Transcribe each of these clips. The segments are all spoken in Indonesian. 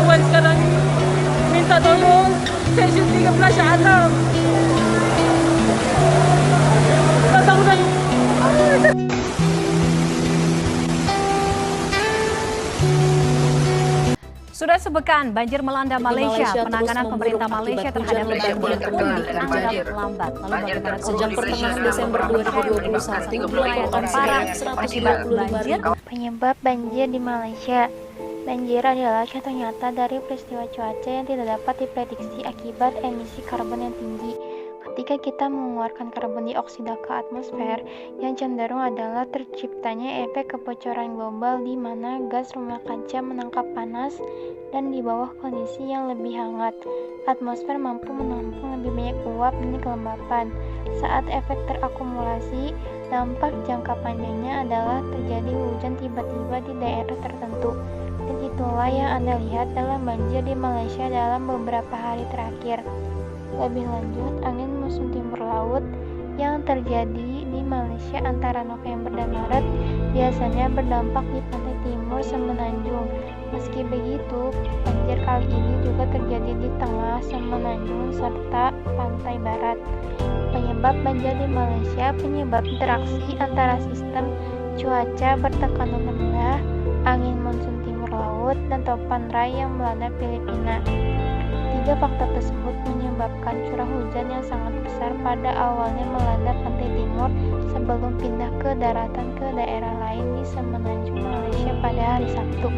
perempuan sekarang minta tolong seksi 13 alam. Datang udah. Sudah sepekan banjir melanda Malaysia. Penanganan pemerintah Malaysia terhadap banjir pun dianggap lambat. Lalu bagaimana sejak pertengahan Desember 2021 wilayah terparah akibat banjir? Penyebab banjir di Malaysia. Banjir adalah contoh nyata dari peristiwa cuaca yang tidak dapat diprediksi akibat emisi karbon yang tinggi. Ketika kita mengeluarkan karbon dioksida ke atmosfer, yang cenderung adalah terciptanya efek kebocoran global di mana gas rumah kaca menangkap panas dan di bawah kondisi yang lebih hangat. Atmosfer mampu menampung lebih banyak uap dan kelembapan. Saat efek terakumulasi, dampak jangka panjangnya adalah terjadi hujan tiba-tiba di daerah tertentu. Dan itulah yang Anda lihat dalam banjir di Malaysia dalam beberapa hari terakhir. Lebih lanjut, angin musim timur laut yang terjadi di Malaysia antara November dan Maret biasanya berdampak di pantai timur Semenanjung. Meski begitu, banjir kali ini juga terjadi di tengah Semenanjung serta pantai barat. Penyebab banjir di Malaysia penyebab interaksi antara sistem cuaca bertekanan rendah, angin monsun timur laut, dan topan rai yang melanda Filipina. Tiga faktor tersebut menyebabkan curah hujan yang sangat besar pada awalnya melanda pantai timur sebelum pindah ke daratan ke daerah lain di Semenanjung Malaysia pada hari Sabtu.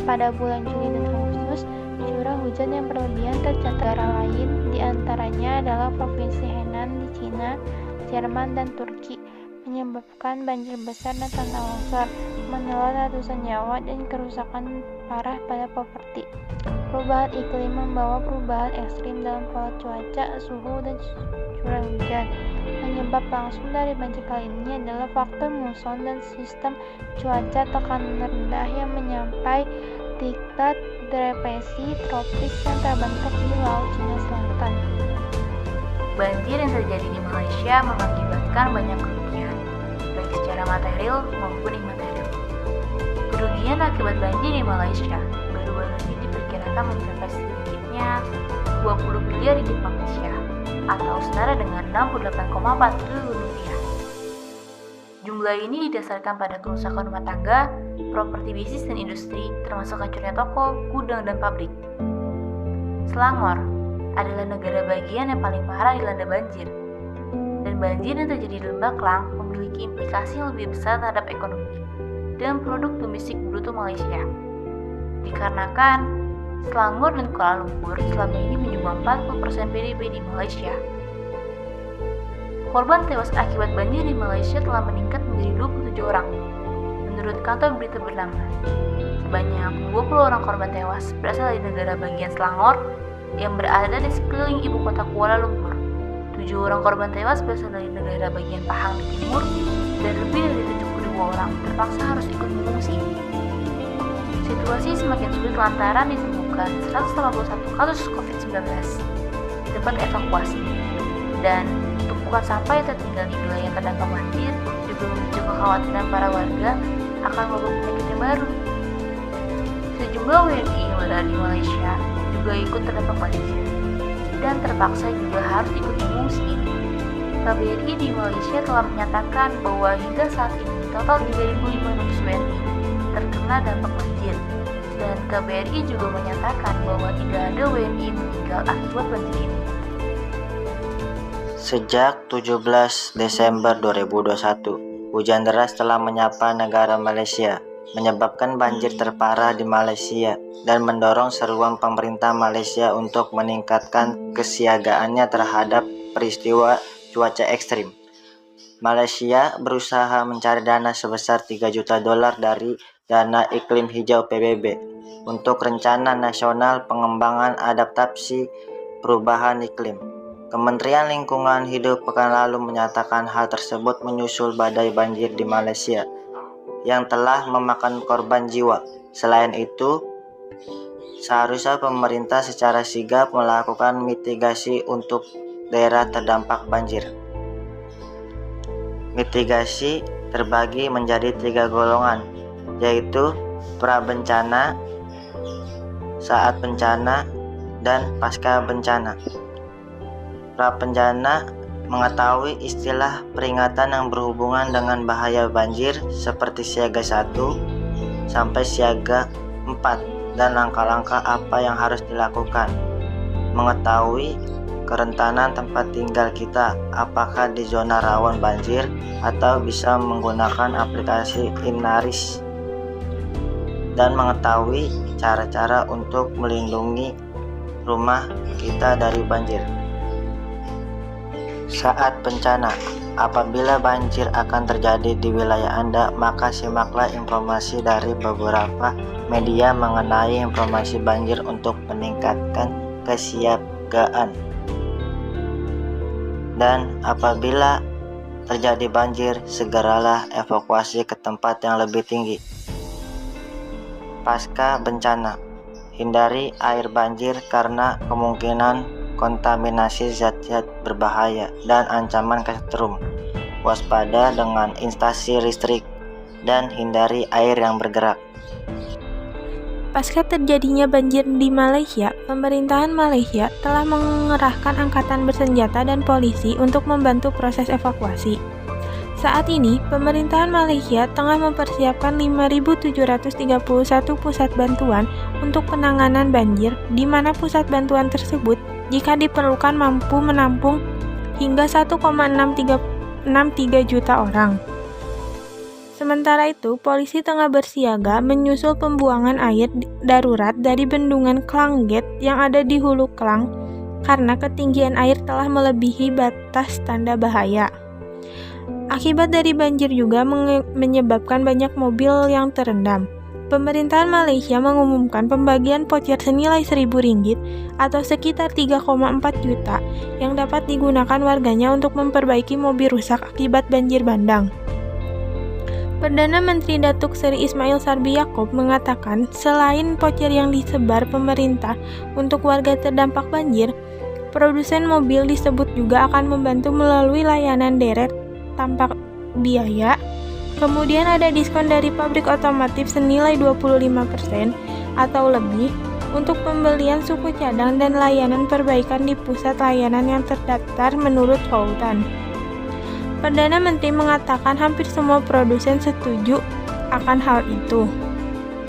Pada bulan Juli dan Agustus, curah hujan yang berlebihan tercatat negara lain, diantaranya adalah Provinsi Henan di Cina, Jerman, dan Turki, menyebabkan banjir besar dan tanah longsor, menelan ratusan nyawa dan kerusakan parah pada properti. Perubahan iklim membawa perubahan ekstrim dalam pola cuaca, suhu, dan curah hujan. Penyebab langsung dari banjir kali ini adalah faktor muson dan sistem cuaca tekanan rendah yang menyampai diktat depresi tropis yang terbentuk di Laut Cina Selatan. Banjir yang terjadi di Malaysia mengakibatkan banyak kerugian, baik secara material maupun imaterial. Kerugian akibat banjir di Malaysia baru-baru ini diperkirakan mencapai sedikitnya 20 miliar ringgit Malaysia atau setara dengan 68,4 triliun rupiah. Jumlah ini didasarkan pada kerusakan rumah tangga, properti bisnis dan industri, termasuk hancurnya toko, gudang, dan pabrik. Selangor adalah negara bagian yang paling parah dilanda banjir, dan banjir yang terjadi di Lembah Klang memiliki implikasi yang lebih besar terhadap ekonomi dan produk domestik bruto Malaysia. Dikarenakan Selangor dan Kuala Lumpur selama ini menyumbang 40% PDB di Malaysia. Korban tewas akibat banjir di Malaysia telah meningkat menjadi 27 orang. Menurut kantor berita bernama, sebanyak 20 orang korban tewas berasal dari negara bagian Selangor yang berada di sekeliling ibu kota Kuala Lumpur. 7 orang korban tewas berasal dari negara bagian Pahang di timur, dan lebih dari 72 orang terpaksa harus ikut mengungsi. Situasi semakin sulit lantaran ditemukan 181 kasus COVID-19 di tempat evakuasi, dan tumpukan sampah yang tertinggal di wilayah yang terdampak banjir juga memicu kekhawatiran para warga akan wabah penyakit yang baru. Sejumlah WNI yang berada di Malaysia juga ikut terdampak banjir dan terpaksa juga harus ikut mengungsi. KBRI di Malaysia telah menyatakan bahwa hingga saat ini total 3.500 WNI terkena dampak banjir, dan KBRI juga menyatakan bahwa tidak ada WNI meninggal akibat banjir ini. Sejak 17 Desember 2021, hujan deras telah menyapa negara Malaysia, menyebabkan banjir terparah di Malaysia dan mendorong seruan pemerintah Malaysia untuk meningkatkan kesiagaannya terhadap peristiwa cuaca ekstrim. Malaysia berusaha mencari dana sebesar 3 juta dolar dari Dana Iklim Hijau PBB untuk Rencana Nasional Pengembangan Adaptasi Perubahan Iklim. Kementerian Lingkungan Hidup pekan lalu menyatakan hal tersebut menyusul badai banjir di Malaysia yang telah memakan korban jiwa. Selain itu, seharusnya pemerintah secara sigap melakukan mitigasi untuk daerah terdampak banjir. Mitigasi terbagi menjadi 3 golongan, yaitu prabencana, saat bencana dan pasca bencana. Prabencana mengetahui istilah peringatan yang berhubungan dengan bahaya banjir seperti siaga 1 sampai siaga 4 dan langkah-langkah apa yang harus dilakukan. Mengetahui kerentanan tempat tinggal kita, apakah di zona rawan banjir atau bisa menggunakan aplikasi Inaris, dan mengetahui cara-cara untuk melindungi rumah kita dari banjir. Saat bencana, apabila banjir akan terjadi di wilayah Anda, maka simaklah informasi dari beberapa media mengenai informasi banjir untuk meningkatkan kesiapsiagaan. Dan apabila terjadi banjir, segeralah evakuasi ke tempat yang lebih tinggi. Pasca bencana, hindari air banjir karena kemungkinan kontaminasi zat-zat berbahaya dan ancaman kesetrum. Waspada dengan instalasi listrik dan hindari air yang bergerak. Pasca terjadinya banjir di Malaysia, pemerintahan Malaysia telah mengerahkan angkatan bersenjata dan polisi untuk membantu proses evakuasi. Saat ini, pemerintahan Malaysia tengah mempersiapkan 5.731 pusat bantuan untuk penanganan banjir, di mana pusat bantuan tersebut jika diperlukan mampu menampung hingga 1,63 juta orang. Sementara itu, polisi tengah bersiaga menyusul pembuangan air darurat dari bendungan Klang Gate yang ada di Hulu Klang karena ketinggian air telah melebihi batas tanda bahaya. Akibat dari banjir juga menyebabkan banyak mobil yang terendam. Pemerintahan Malaysia mengumumkan pembagian voucher senilai Rp1.000 atau sekitar 3,4 juta yang dapat digunakan warganya untuk memperbaiki mobil rusak akibat banjir bandang. Perdana Menteri Datuk Seri Ismail Sabri Yaakob mengatakan selain voucher yang disebar pemerintah untuk warga terdampak banjir, produsen mobil disebut juga akan membantu melalui layanan deret tanpa biaya. Kemudian ada diskon dari pabrik otomotif senilai 25% atau lebih untuk pembelian suku cadang dan layanan perbaikan di pusat layanan yang terdaftar menurut Fautan. Perdana Menteri mengatakan hampir semua produsen setuju akan hal itu.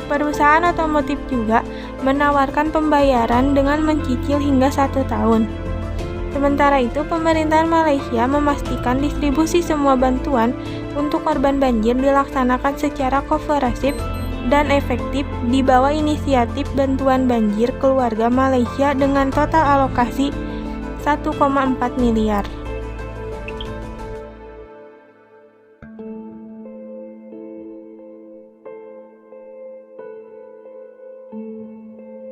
Perusahaan otomotif juga menawarkan pembayaran dengan mencicil hingga 1 tahun. Sementara itu, pemerintahan Malaysia memastikan distribusi semua bantuan untuk korban banjir dilaksanakan secara kooperatif dan efektif di bawah inisiatif bantuan banjir keluarga Malaysia dengan total alokasi 1,4 miliar.